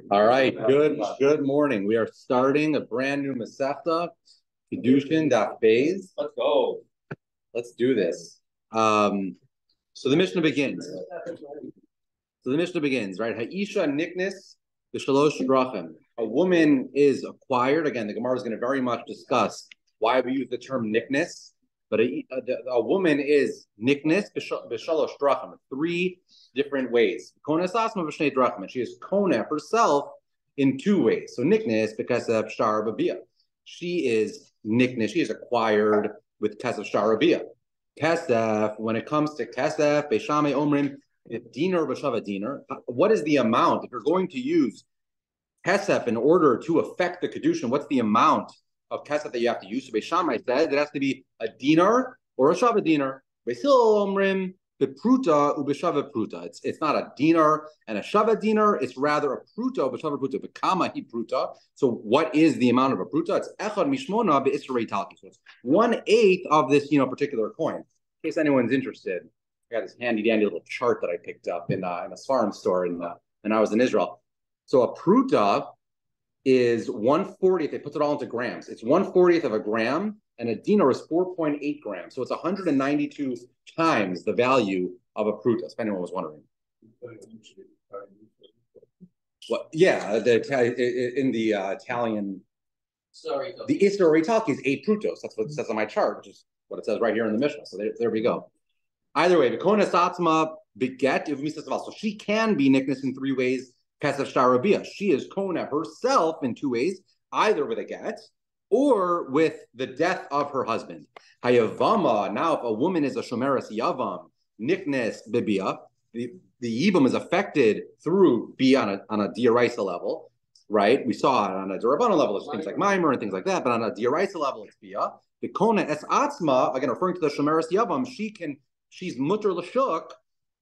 All right, good morning. We are starting a brand new Masechta, Kedushin Daf Beis. Let's go. Let's do this. So the Mishnah begins. Right? Ha'isha niknis b'shalosh drachim. A woman is acquired. Again, the Gemara is going to very much discuss why we use the term niknis. But a woman is niknis b'shalosh drachim, three different ways. Kona sasma b'shnei drachim, and she is kona herself in two ways. So niknis because of shtar babia. She is niknis. She is acquired with kesef shtar babia. Kesef, when it comes to kesef, beishamei omrim, dinar b'shava dinar. What is the amount if you're going to use kesef in order to affect the kedushin? What's the amount of kesef that you have to use? So Beishamai said it has to be a dinar or a shava dinar. Beisil omrim bepruta ubeshava pruta. It's not a dinar and a shava dinar. It's rather a pruta ubeshava pruta. Bekama hi pruta. So what is the amount of a pruta? It's echad mishmona beisrei talki. So it's 1/8 of this particular coin. In case anyone's interested, I got this handy dandy little chart that I picked up in a farm store when I was in Israel. So a pruta is 1/40th. It puts it all into grams. It's 1/40th of a gram, and a dinar is 4.8 grams. So it's 192 times the value of a pruta. If anyone was wondering. Well, yeah, in the Italian, the Isra Italki is 8 prutos. That's what it says on my chart, which is what it says right here in the Mishnah. So there we go. Either way, Vikona Satzma beget so she can be niknis in three ways. Kesef Shtarabia. She is Kona herself in two ways, either with a get or with the death of her husband. Hayavama, now if a woman is a Shomeres Yavam, Niknes Bibia, the Yibam is affected through Bia on a Dioraisa level, right? We saw it on a Durabana level, there's things like Maimer and things like that, but on a Dioraisa level, it's Bia. The Kona Es Atzma, again referring to the Shomeres Yavam, she's Mutter Lashuk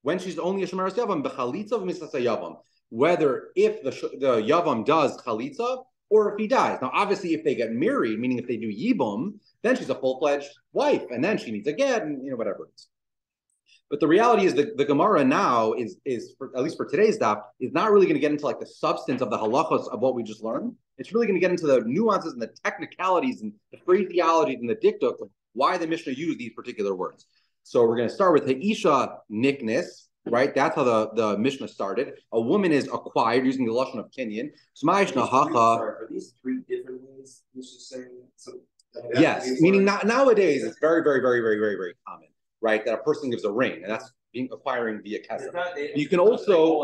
when she's only a Shomeres Yavam, Bechalitza V'Misasa Yavam. Whether if the Yavam does Chalitza or if he dies. Now, obviously, if they get married, meaning if they do Yibum, then she's a full-fledged wife, and then she needs a get, and whatever it is. But the reality is the Gemara now is at least for today's daf, is not really going to get into like the substance of the halachos of what we just learned. It's really going to get into the nuances and the technicalities and the phraseologies and the diktuk of why the Mishnah used these particular words. So we're going to start with Ha'isha Niknis. Right, that's how the Mishnah started. A woman is acquired using the lashon of kinyan. Are these three different ways? Yes, meaning nowadays it's very, very, very, very, very, very common, right? That a person gives a ring, and that's acquiring via kesef. You can also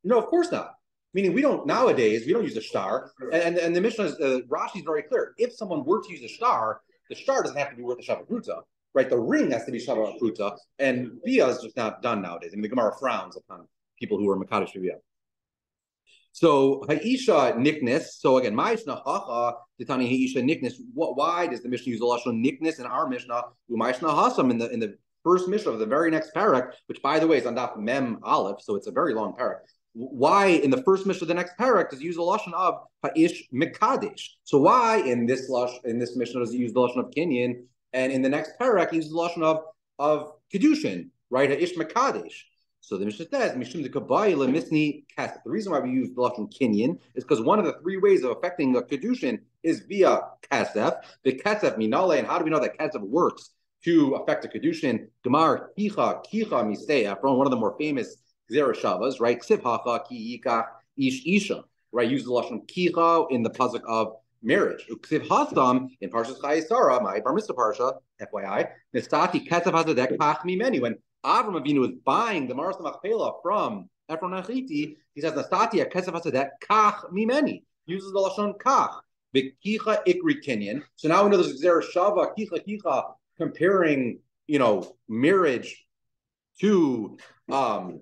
no, of course not. Meaning we don't use a shtar, and the Mishnah Rashi is very clear. If someone were to use a shtar, the shtar doesn't have to be worth a shava pruta. Right, the ring has to be Shabbat Pruta, and Bia is just not done nowadays. I mean, the Gemara frowns upon people who are Makadish Bia. So Ha'isha Niknis. So again, Ma'ishna Hacha Titani Ha'isha Niknis. Why does the Mishnah use the lashon Niknis in our Mishnah? Ma'ishna Hasam in the first Mishnah of the very next parak, which by the way is on Daf Mem Aleph, so it's a very long parak. Why in the first Mishnah of the next parak does it use the lashon of Ha'ish Mekadesh? So why in this Mishnah does it use the lashon of Kinyan? And in the next parak, he uses the lashon of kedushin, right? Ha'ish mekadesh. So the Mishnah says, "Mishum de kabai lemisni kesef." The reason why we use the lashon kinyan is because one of the three ways of affecting the kedushin is via kesef. The kesef minale, and how do we know that kesef works to affect a kedushin? Gemar kicha misei. From one of the more famous Xerashavas, right? Ksiv hacha ki yikach ish isha, right? Use the lashon kicha in the pasuk of marriage. Uksiv hasam in Parshas Chayesara, my Bar Mitzvah Parsha, FYI, Nistati Kesef Hazadek Kach Mimeni. When Avram Avinu was buying the Maras Machpelah from Ephron Achiti, he says Nistati Kesef Hazadek Kach Mimeni. Uses the lashon Kach. Bekicha Ikri Kinyan. So now we know there's Xer Shava Kicha comparing marriage to an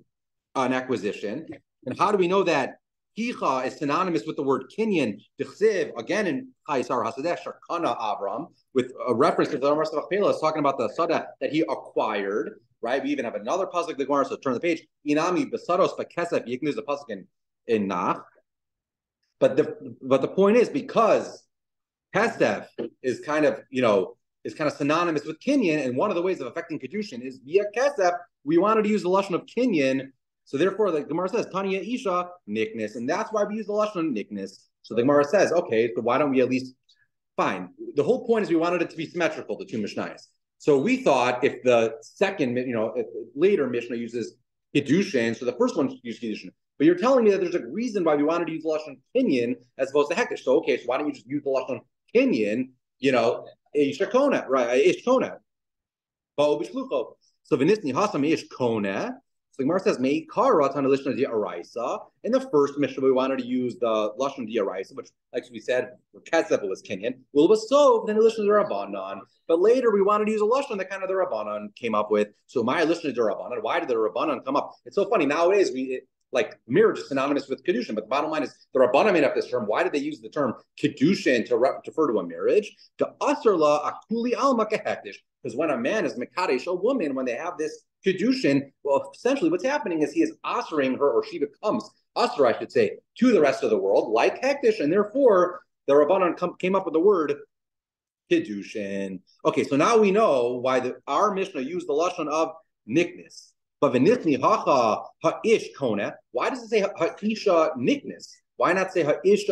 acquisition. And how do we know that Kicha is synonymous with the word kinyan, Dichsiv, again in Chayesar Hasadeh, Sharkana Avram, with a reference to the Maras Machpelah, is talking about the Sada that he acquired, right? We even have another pasuk, the Gemara, so turn the page. Inami Besaros Bakesef Yiknu is a pasuk in Nach. But the point is, because Kesef is kind of synonymous with kinyan, and one of the ways of affecting kedushin is via Kesef, we wanted to use the lashon of kinyan So therefore, the Gemara says, Tanya Isha, nickness. And that's why we use the Lashon nickness. So the Gemara says, okay, so why don't we at least, fine. The whole point is we wanted it to be symmetrical, the two Mishnayos. So we thought if the second, if later Mishnah uses Kiddushin, so the first one uses Kiddushin. But you're telling me that there's a reason why we wanted to use the Lashon Kinyan as opposed to Hektish. So, okay, so why don't you just use the Lashon Kinyan, Isha Kona, right? Ish Kona. So V'nisni Hasam Ish Kona. So the Gemara says, "Mei kara tana lishna di'araisa." In the first Mishnah, we wanted to use the lashon di'araisa, which, like we said, Kesef was Kenyan. Well, it was so then the lishna d'Rabbanan. But later, we wanted to use a lashon that kind of the Rabbanan came up with. So my lishna d'Rabbanan. Why did the Rabbanan come up? It's so funny nowadays. Like marriage is synonymous with kedushin, but the bottom line is the Rabbanan made up this term. Why did they use the term kedushin to refer to a marriage? To asarla akuli alma kehektish. Because when a man is mekadesh a woman, when they have this kedushin, well, essentially what's happening is he is asering her, or she becomes asr, I should say, to the rest of the world, like hektish, and therefore the Rabbanan came up with the word kedushin. Okay, so now we know why our Mishnah used the lashon of nickness. But v'nichni hacha ha'ish kona. Why does it say ha'isha nickness? Why not say ha'ish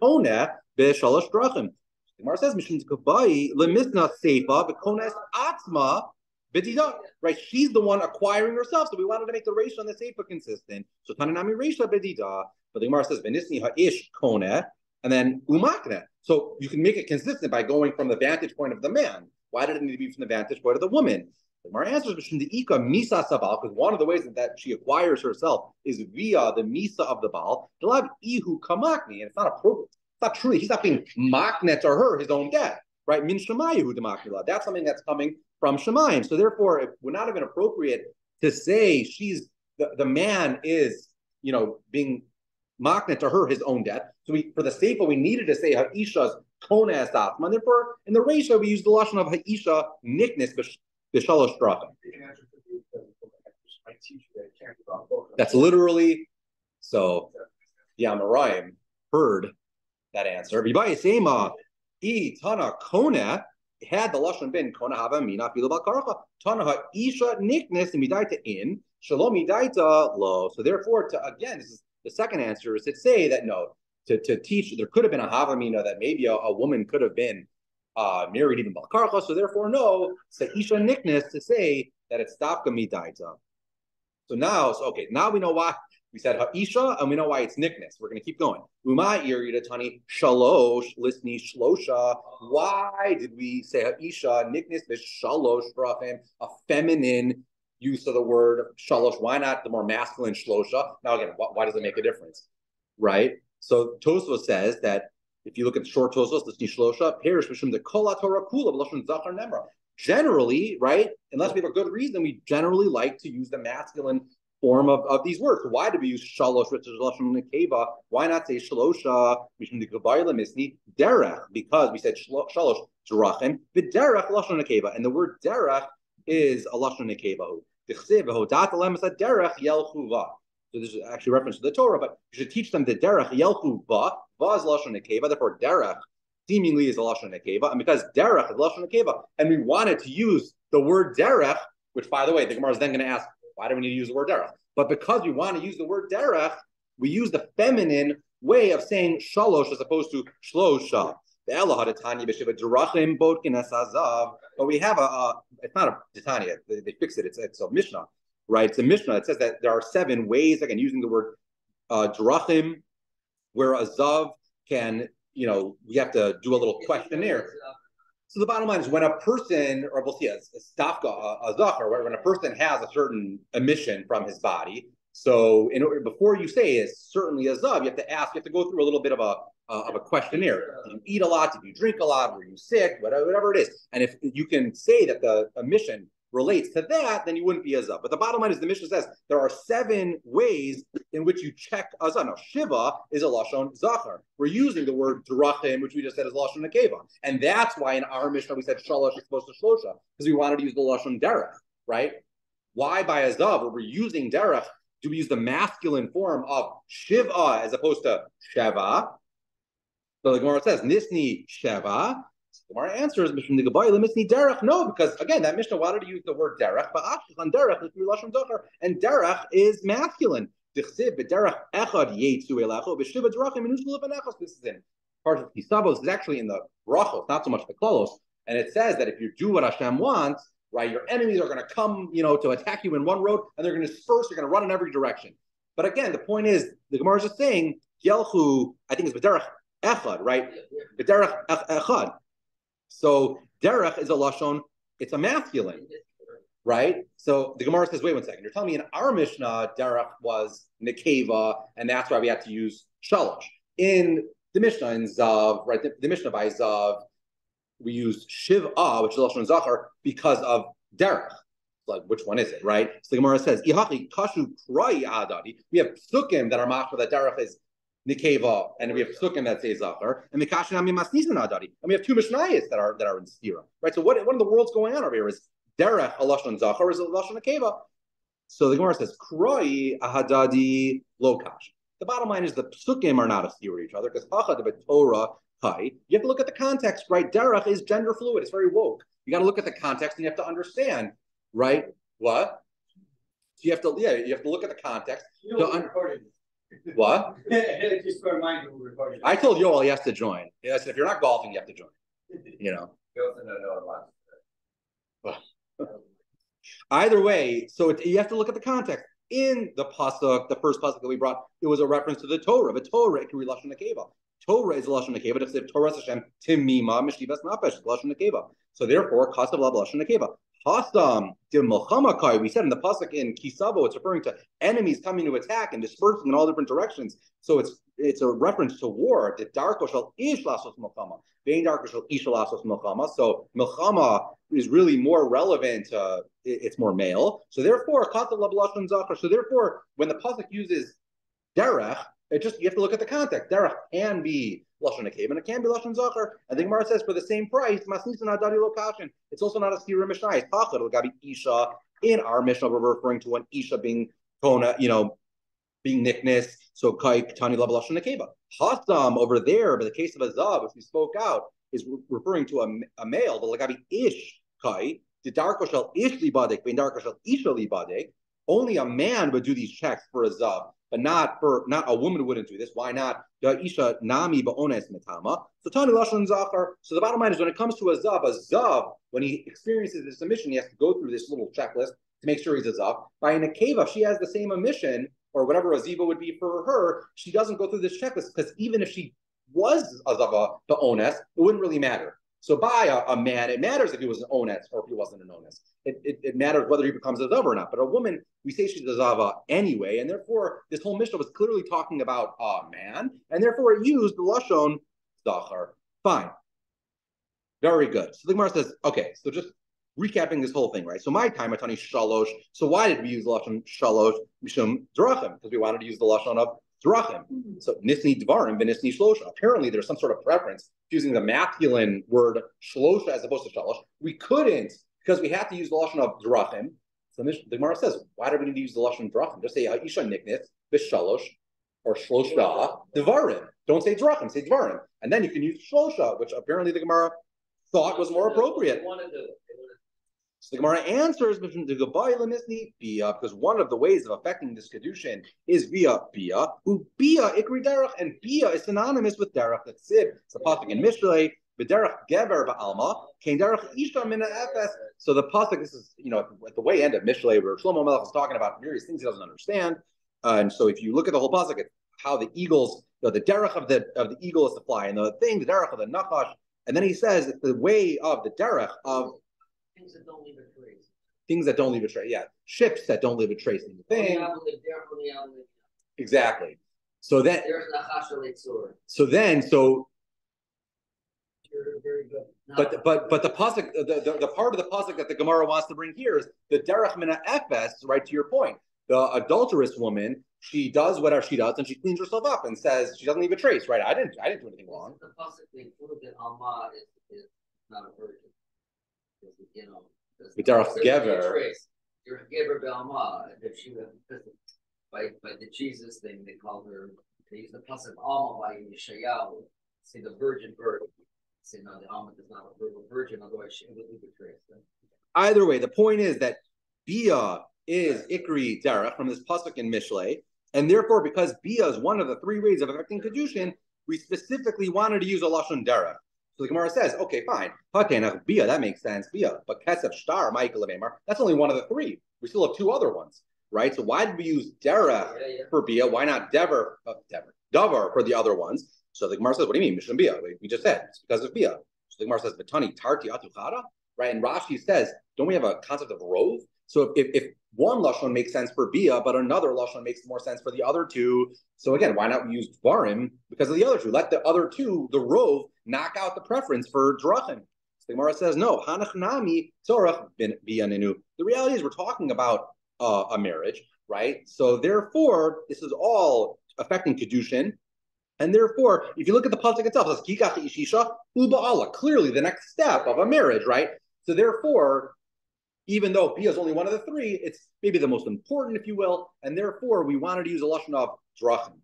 kona b'shalosh drachim? The Gemara says Mishnah Kabai lemisna seifa v'kones atzma b'dida. Right, she's the one acquiring herself, so we wanted to make the reisha and the seifa consistent. So tananami reisha b'dida. But the Gemara says v'nisni ha'ish kona and then umakna. So you can make it consistent by going from the vantage point of the man. Why did it need to be from the vantage point of the woman? The Gemara answers between the Ika Misa Sabal, because one of the ways that she acquires herself is via the Misa of the Baal. Delav Ihu Kamakni, and it's not appropriate. It's not true. He's not being maknet to her, his own death, right? Min Shemayu Demaknila. That's something that's coming from Shemayim. So therefore, it would not have been appropriate to say she's the man is, being maknet to her, his own death. So for the Seifa, we needed to say Ha'isha's Kona Asatma. And therefore, in the Reisha, we use the lashon of Ha'isha nickness. That's literally so. Yeah, Amoraim heard that answer. Tana Kona had the lashon been Kona Hava Mina Filabal Karacha Tana Ha'isha nickness and Midaita in Shalom Midaita lo. So therefore, again, this is the second answer is to say that no, to teach there could have been a Hava Mina that maybe a woman could have been married even Balkarcha, so therefore no, Isha nickness to say that it's Dafka Midaita. So now we know why we said Ha'isha, and we know why it's nickness. We're going to keep going. Uma Tani Shalosh, Lisni Shlosha. Why did we say Ha'isha nickness Shalosh Brachim, a feminine use of the word Shalosh? Why not the more masculine Shlosha? Now again, why does it make a difference? Right? So Tosfos says that if you look at the short Tosfos, the Shlosha, perish Mishum the Kol Torah Kula B'Lashon Zachar Nemra. Generally, right, unless we have a good reason, we generally like to use the masculine form of these words. So why do we use Shalosh, which is Lashon Nekeva? Why not say Shlosha Mishum the Gabayla Misni Derech? Because we said Shalosh Drachim, the Derech Lashon Nekeva, and the word Derech is a Lashon Nekeva. Derech Yelchuva. So this is actually a reference to the Torah, but you should teach them the derech yelchu ba is lashon nekeva. Therefore, derech seemingly is a lashon nekeva, and because derech is lashon nekeva, and we wanted to use the word derech, which, by the way, the Gemara is then going to ask, why do we need to use the word derech? But because we want to use the word derech, we use the feminine way of saying shalosh as opposed to shlosha. But we have it's not a Titania, they fixed it, it's a Mishnah. Right, it's a Mishnah. It says that there are 7 ways, again, using the word drachim, where a zav can, we have to do a little questionnaire. So the bottom line is when a person, or we'll see a stafka, a zachar, right, when a person has a certain emission from his body. So before you say it's certainly a zav, you have to ask, you have to go through a little bit of a questionnaire. Did you eat a lot? Did you drink a lot? Were you sick? Whatever it is. And if you can say that the emission relates to that, then you wouldn't be a zav. But the bottom line is the Mishnah says there are 7 ways in which you check a zav. Now, shiva is a lashon zachar. We're using the word drachim, which we just said is lashon nekeva, and that's why in our Mishnah we said shalosh is supposed to shlosha, because we wanted to use the lashon derech, right? Why by a zav, where we're using derech, do we use the masculine form of shiva as opposed to sheva? So the Gemara says nisni sheva. The Gemara answers, no, because again, that Mishnah wanted to use the word derech, but and derech is masculine. This is in part of Kisavos. Is actually in the brachos, not so much the klalos. And it says that if you do what Hashem wants, right, your enemies are going to come, to attack you in one road, and they're going to disperse. They're going to run in every direction. But again, the point is, the Gemara is just saying, Yelchu, I think it's B'derech Echad, right? B'derech Echad. So derech is a lashon; it's a masculine, right? So the Gemara says, "Wait 1 second. You're telling me in our Mishnah derech was nekeva, and that's why we had to use shalosh. In the Mishnah in Zav, right? The Mishnah by Zav, we use shiv'ah, which is lashon zachar, because of derech. Like, which one is it, right? So the Gemara says, "Ihachi kashu krai adadi." We have psukim that are mashma that derech is Nikeva, and we have Sukkim that say Zachar, and Mikashinami Masnisan Adadi. And we have two Mishnayos that are in Stira. Right? So what in the world's going on over here? Is Derech a Lashon Zachar, or is it a Lashon Nikeva? So the Gemara says, Kroi Ahadadi Lokash. The bottom line is the Sukkim are not a Stira to each other, because Hachad of Torah Kai. You have to look at the context, right? Derech is gender fluid, it's very woke. You got to look at the context and you have to understand, right? What? So you have to look at the context. What? Just for reminder, we're recording. I told Yoel he has to join. I said, if you're not golfing, you have to join. Either way, so you have to look at the context. In the pasuk, the first pasuk that we brought, it was a reference to the Torah. But Torah, it can be lashon nekeva. Torah is lashon nekeva. It's if Torah Hashem timima mishivas napesh lashon nekeva. So therefore, kasav lashon nekeva. Hasam de Melchamakai, we said in the pasuk in Kisavo, it's referring to enemies coming to attack and dispersing in all different directions. So it's a reference to war. The darko shall ish lasos melchama, vein darko shall ish lasos melchama. So melchama is really more relevant. It's more male. So therefore, kasav lashon zachar. So therefore, when the pasuk uses derech, you have to look at the context. Derech can be lashon nekeva and it can be lashon zachar. And the Gemara says for the same price, masnisan adadi lokashin. It's also not a stira mishnah. It's tachad l'gabi isha. In our mishnah, we're referring to an isha being kona, being nickness. So kai tani lava lashon nekeva. Hasam over there, but the case of a zav, which we spoke out, is referring to a male. The l'gabi ish kai. The darko shall ish libadek, bein darko shall isha libadek. Only a man would do these checks for a zav. But not a woman wouldn't do this. Why not? Isha nami ba'ones metama. So tani lashon zachar. So the bottom line is when it comes to a zav, when he experiences this emission, he has to go through this little checklist to make sure he's a zav. By a nekeva, she has the same emission or whatever a ziva would be for her. She doesn't go through this checklist because even if she was a zava ba'ones, it wouldn't really matter. So by a man, it matters if he was an ones or if he wasn't an ones. It matters whether he becomes a zava or not. But a woman, we say she's a zava anyway, and therefore this whole mishnah was clearly talking about a man, and therefore it used the lashon zachar. Fine, very good. So the Gemara says, okay, so just recapping this whole thing, right? So my time, Atani shalosh. So why did we use the lashon shalosh mishum drachim? Because we wanted to use the lashon of drachim. So nisni dvarim v'nisni shlosha. Apparently, there's some sort of preference using the masculine word shlosha as opposed to shalosh. We couldn't because we have to use the lashon of drachim. So the Gemara says, why do we need to use the lashon drachim? Just say isha niknit v'shalosh or shlosha dvarim. Don't say drachim, say dvarim, and then you can use shlosha, which apparently the Gemara thought was more appropriate. So the Gemara answers because one of the ways of affecting this kedushin is via bia, who bia ikri derech, and bia is synonymous with derech. That's it. It's a pasuk in Mishlei. B'derech gever ba'alma kein derech isha mina efes. So the pasuk, this is at the way end of Mishlei, where Shlomo Melech is talking about various things he doesn't understand. And so if you look at the whole pasuk, it's how the eagles, the derech of the eagle is to fly, and the derech of the nachash. And then he says it's the way of the derech of things that don't leave a trace. Things that don't leave a trace. Yeah, ships that don't leave a trace in the thing. Exactly. So then. So You're very good. No. But the pasuk, the part of the pasuk that the Gemara wants to bring here is the derech mina efes. Right to your point, the adulterous woman, she does whatever she does, and she cleans herself up and says she doesn't leave a trace. Right? I didn't do anything wrong. The pasuk they include that Alma is not a virgin. But derech gever. You're a gever be'alma. If she was by the Jesus thing, they called her. They used the pasuk Alma by Yeshayahu. See the virgin birth. say no, the almond is not a virgin, otherwise she would leave a trace. Either way, the point is that Bia is Ikri Derech from this pasuk in Mishlei, and therefore, because Bia is one of the three ways of affecting Kedushin, we specifically wanted to use a Lashon Derech. So the Gemara says, okay, fine. Bia, that makes sense. Bia. But Kesef Shtar, Michael Amemar, that's only one of the three. We still have two other ones, right? So why did we use Derech for Bia? Why not Davar for the other ones? So the Gemara says, what do you mean, Mishnah Bia? We just said, it's because of Bia. So the Gemara says, Batani, Tarti Atuchara, right? And Rashi says, don't we have a concept of Rove? So if one Lashon makes sense for Bia, but another Lashon makes more sense for the other two, so again, why not use Dvarim because of the other two? Let the other two, the Rove, knock out the preference for Drachim. So the Gemara says, no, Hanach Nami Tzorach Bia Ninu. The reality is we're talking about a marriage, right? So therefore, this is all affecting Kedushin. And therefore, if you look at the pasuk itself, it says Kikach Ishisha Uba'ala, clearly the next step of a marriage, right? So therefore, even though Bia is only one of the three, it's maybe the most important, if you will, and therefore we wanted to use a lashon of drachim.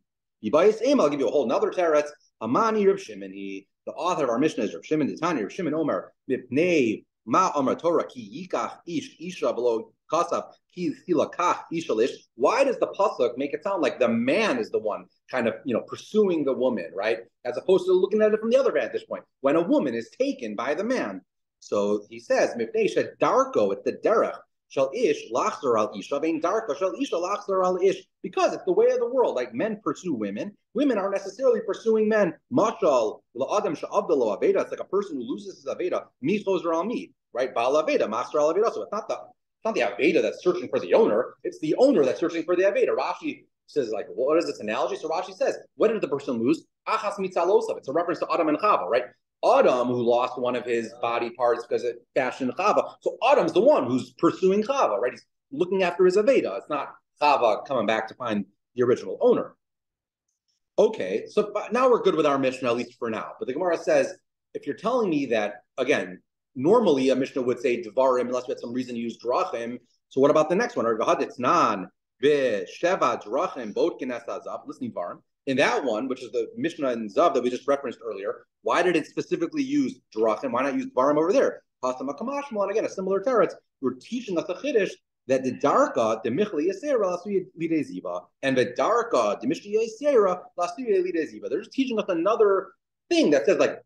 Yibayis Ema, I'll give you a whole another teretz. Amani Reb Shimon, the author of our Mishnah is Reb Shimon, the Tani Reb Shimon Omer, Mipnei Ma Omer Torah Ki Yikach Ish Isha Below Kasav Ki Silakach Ishalish. Why does the pasuk make it sound like the man is the one kind of pursuing the woman, right? As opposed to looking at it from the other vantage point, when a woman is taken by the man. So he says, Mipnei Shed Darko, it's the derech. Shall ish lachzer al isha, being darko shall isha lachzer al ish, because it's the way of the world. Like men pursue women, women aren't necessarily pursuing men. Mashal la'adam sha'abdalo aveda. It's like a person who loses his aveda. Mi chozer al mi, right? Ba'al aveda, master al aveda. So it's not the aveda that's searching for the owner. It's the owner that's searching for the aveda. Rashi says, like, what is this analogy? So Rashi says, what did the person lose? Achas mitzalosav. It's a reference to Adam and Chava, right? Adam, who lost one of his body parts because it fashioned Chava. So Adam's the one who's pursuing Chava, right? He's looking after his Aveda. It's not Chava coming back to find the original owner. Okay, so now we're good with our Mishnah, at least for now. But the Gemara says, if you're telling me that, again, normally a Mishnah would say Dvarim, unless we had some reason to use Drachim. So what about the next one? Or Gahaditznan, Sheva Drachim, Botkin Esazav, listen, Dvarim. In that one, which is the Mishnah and Zav that we just referenced earlier, why did it specifically use Drachim? Why not use Dvarim over there? And again, a similar teretz. We're teaching us a chiddush that the Darka, the Michli Yasera, Lide Ziva, and the Darka, the Michli Yasera, Lide Ziva. They're just teaching us another thing that says, like,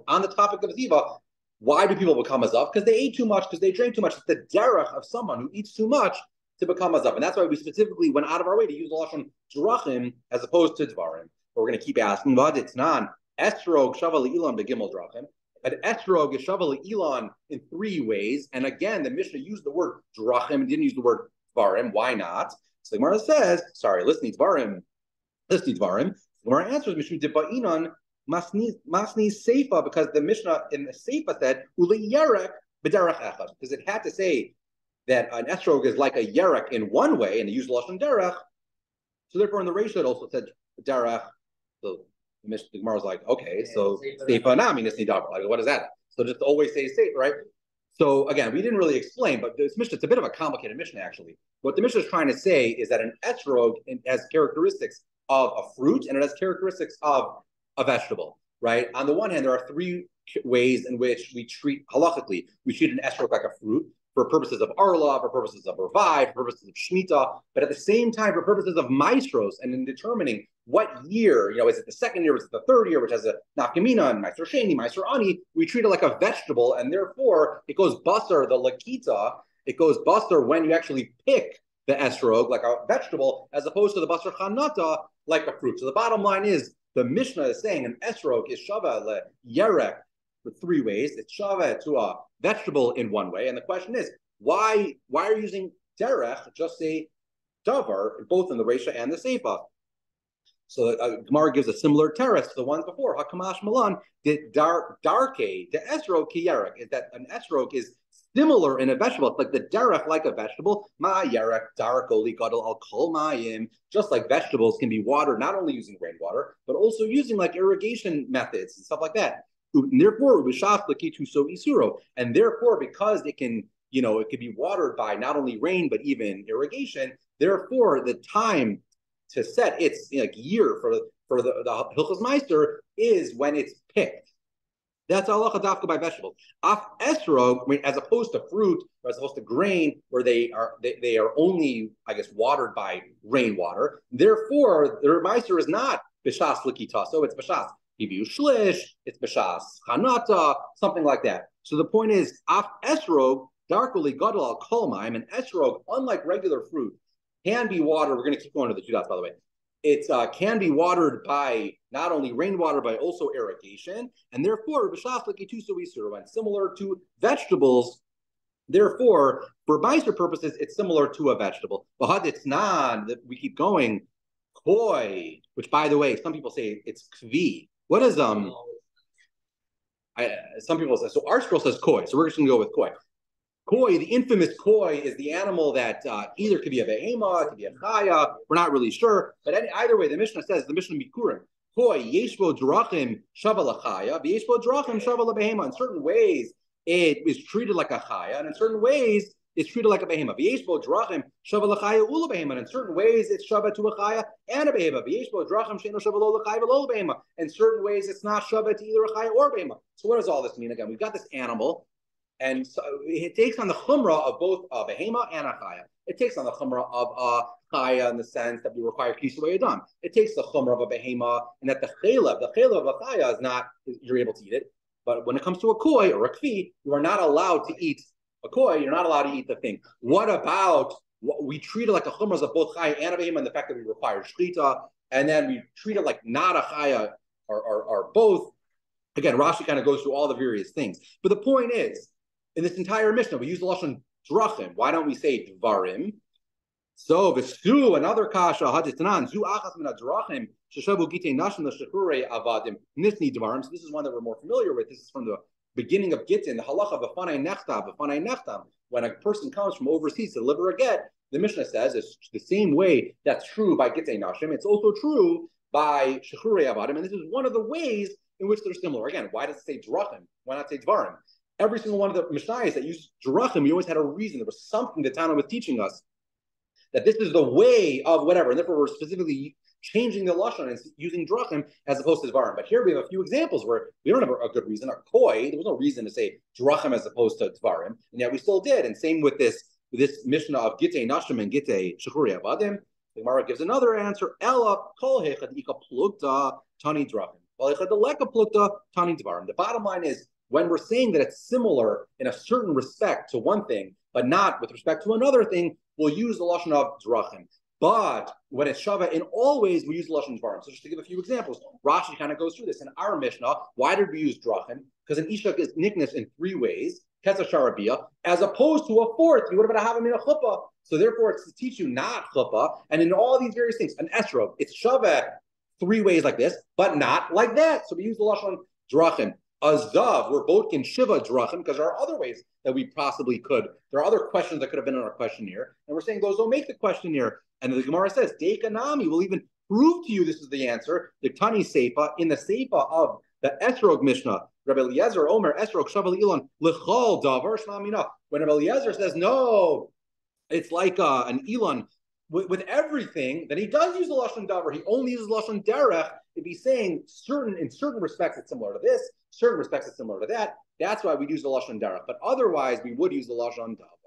on the topic of Ziva, why do people become a Zav? Because they ate too much, because they drank too much. It's the derech of someone who eats too much to become a zav. And that's why we specifically went out of our way to use the lashon drachim as opposed to dvarim. But we're going to keep asking, but it's non esrog shaval ilan begimel drachim. But esrog is shaval ilan in three ways. And again, the Mishnah used the word drachim and didn't use the word dvarim. Why not? So the Gemara says, sorry, listen, dvarim. The Gemara answers, Mishnah diba'inan masni seifa, because the Mishnah in the seifa said uli yerek b'derech echad, because it had to say that an esrog is like a yerek in one way, and they use lashon derech. So therefore, in the ratio, it also said derech. So the Gemara is like, okay, so seifa nami nisni davar. Like, what is that? So just always say seifa, right? So again, we didn't really explain, but this Mishnah, it's a bit of a complicated Mishnah actually. What the Mishnah is trying to say is that an esrog has characteristics of a fruit, and it has characteristics of a vegetable, right? On the one hand, there are three ways in which we treat halachically. We treat an esrog like a fruit, for purposes of Arla, for purposes of Revive, for purposes of Shemitah, but at the same time, for purposes of Maestros, and in determining what year, is it the second year, is it the third year, which has a Nafkamina and Meister Sheni, Meister Ani, we treat it like a vegetable, and therefore it goes basar, the Lakita, it goes basar when you actually pick the esrog like a vegetable, as opposed to the basar chanata like a fruit. So the bottom line is, the Mishnah is saying an esrog is shava le yerek for three ways. It's shava to a vegetable in one way, and the question is, why are you using derech? Just say davar, both in the Reisha and the Seifa. So Gemara gives a similar teretz to the ones before. Hakamash Malan, the darke, the esrog ki yerek, is that an esrog is similar in a vegetable. It's like the derech, like a vegetable. Ma yerek darko li gadol al kol mayim. Just like vegetables can be watered, not only using rainwater, but also using like irrigation methods and stuff like that. And therefore, and therefore, because it can, it could be watered by not only rain but even irrigation. Therefore, the time to set its year for the Hilchos Meister is when it's picked. That's halacha dafka by vegetables. Af esrog, as opposed to fruit, or as opposed to grain, where they are only, I guess, watered by rainwater. Therefore, the Meiser is not b'shas likitaso, it's b'shas hibiu shlish, it's b'shas chanata, something like that. So the point is, af esrog, darkly gadol al kolmaim, and esrog, unlike regular fruit, can be watered. We're going to keep going to the two dots, by the way. It can be watered by not only rainwater, but also irrigation. And therefore, when similar to vegetables, therefore, for Meiser purposes, it's similar to a vegetable. It's not that we keep going. Koi, which by the way, some people say it's kvi. What is some people say, so our scroll says koi, so we're just gonna go with koi. Koi, the infamous koi, is the animal that either could be a behema, could be a chaya. We're not really sure, but either way, the Mishnah says, the Mishnah Bikurim, koi yeshbo drachim shava lachaya, yeshbo drachim shava labehema. In certain ways, it is treated like a chaya, and in certain ways, it's treated like a behema. Yeshbo drachim shava lachaya ula behema. And in certain ways, it's shava to a chaya and a behema. Yeshbo drachim sheno shava lo lachaya lo behema. In certain ways, it's not shava to either a chaya or behema. So what does all this mean? Again, we've got this animal. And so it takes on the chumrah of both a behema and a chaya. It takes on the chumrah of a chaya in the sense that we require kisuvei adam. It takes the chumrah of a behema, and that the chaylev of a chaya is not, you're able to eat it. But when it comes to a koi or a kvi, you are not allowed to eat a koi. You're not allowed to eat the thing. What about what we treat it like a chumrah of both chaya and a behema, and the fact that we require shchita, and then we treat it like not a chaya or both. Again, Rashi kind of goes through all the various things. But the point is, in this entire Mishnah, we use the lashon drachim. Why don't we say dvarim? So v'stu, another kasha haditanan zu achas min drachim sheshavu gitei nashim l'shechure avadim nisni dvarim. So this is one that we're more familiar with. This is from the beginning of Gittin, the halacha v'fanei nechtam. When a person comes from overseas to deliver a get, the Mishnah says it's the same way that's true by gitei nashim. It's also true by shechure avadim, and this is one of the ways in which they're similar. Again, why does it say drachim? Why not say dvarim? Every single one of the Mishnayos that used drachim, you always had a reason. There was something that Tana was teaching us, that this is the way of whatever, and therefore we're specifically changing the lashon and using drachim as opposed to dvarim. But here we have a few examples where we don't have a good reason. A koi, there was no reason to say drachim as opposed to dvarim, and yet we still did. And same with this Mishnah of gitei nashim and gitei shechuri avadim. The Gemara gives another answer. Ella kol hechad ika plukta tani drachim. Well, hechad deleka plukta tani dvarim. The bottom line is, when we're saying that it's similar in a certain respect to one thing, but not with respect to another thing, we'll use the lashon of drachim. But when it's shava, in all ways, we use the lashon dvarim. So just to give a few examples, Rashi kind of goes through this. In our Mishnah, why did we use drachim? Because an isha is niknas in three ways, ketza sharabiyah, as opposed to a fourth, you would have been having in a chuppah. So therefore, it's to teach you not chuppah. And in all these various things, an esrog, it's shava three ways like this, but not like that. So we use the lashon drachim. Azav, we're both in Shiva drachim, because there are other ways that we possibly could. There are other questions that could have been in our questionnaire, and we're saying those don't make the questionnaire. And the Gemara says, Dekanami will even prove to you this is the answer. The Tani Seifa, in the Seifa of the Esrog Mishnah, Rabbi Eliezer Omer Esrog Shaval Ilan L'chol Davar Shmamina. When Rabbi Eliezer says no, it's like an Ilan with everything, then he does use the lashon davar. He only uses lashon derech if he's saying in certain respects it's similar to this, certain respects it's similar to that. That's why we use the lashon derech. But otherwise, we would use the lashon davar.